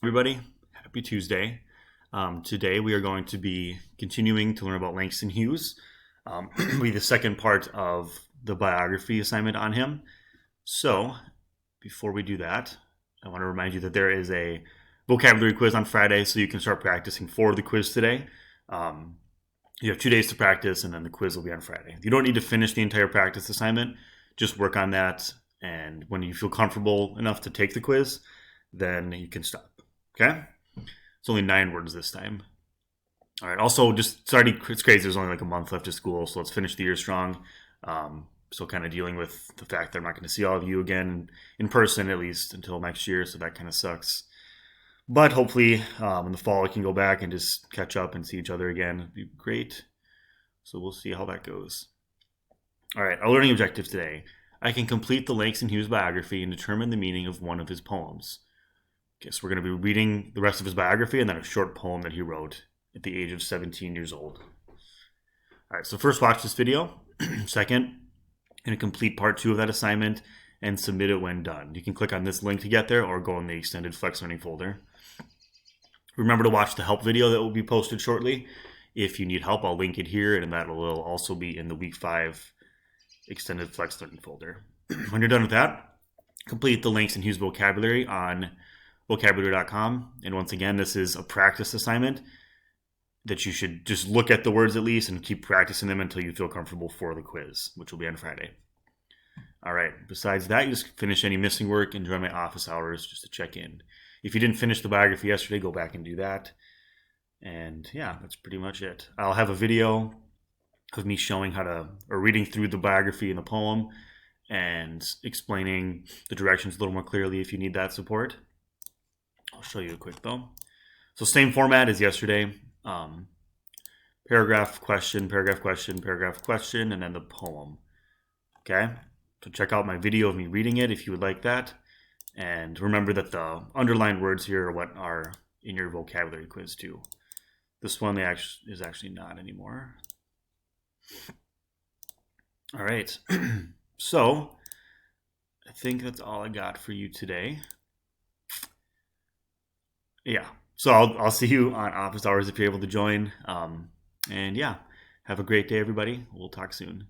Everybody, happy Tuesday. Today we are going to be continuing to learn about Langston Hughes. Will be the second part of the biography assignment on him. So, before we do that, I want to remind you that there is a vocabulary quiz on Friday, so you can start practicing for the quiz today. You have 2 days to practice, and then the quiz will be on Friday. You don't need to finish the entire practice assignment, just work on that. And when you feel comfortable enough to take the quiz, then you can stop. Okay? It's only 9 words this time. All right. Also, just sorry, it's crazy. There's only like a month left of school, so let's finish the year strong. So kind of dealing with the fact that I'm not going to see all of you again in person, at least until next year. So that kind of sucks. But hopefully, in the fall, we can go back and just catch up and see each other again. It'd be great. So we'll see how that goes. All right. Our learning objective today. I can complete the Langston Hughes biography and determine the meaning of one of his poems. Okay, so we're going to be reading the rest of his biography and then a short poem that he wrote at the age of 17 years old. All right, so first watch this video. Second, and complete part 2 of that assignment and submit it when done. You can click on this link to get there or go in the extended Flex Learning folder. Remember to watch the help video that will be posted shortly. If you need help, I'll link it here, and that will also be in the week 5 extended Flex Learning folder. When you're done with that, complete the Langston Hughes vocabulary on vocabulary.com. And once again, this is a practice assignment that you should just look at the words at least and keep practicing them until you feel comfortable for the quiz, which will be on Friday. All right. Besides that, you just finish any missing work and join my office hours just to check in. If you didn't finish the biography yesterday, go back and do that. And yeah, that's pretty much it. I'll have a video of me showing or reading through the biography and the poem and explaining the directions a little more clearly if you need that support. I'll show you quick though. So same format as yesterday. Paragraph, question, paragraph, question, paragraph, question, and then the poem. Okay? So check out my video of me reading it if you would like that. And remember that the underlined words here are what are in your vocabulary quiz too. This one is actually not anymore. All right. So I think that's all I got for you today. Yeah. So I'll see you on office hours if you're able to join. And yeah, have a great day, everybody. We'll talk soon.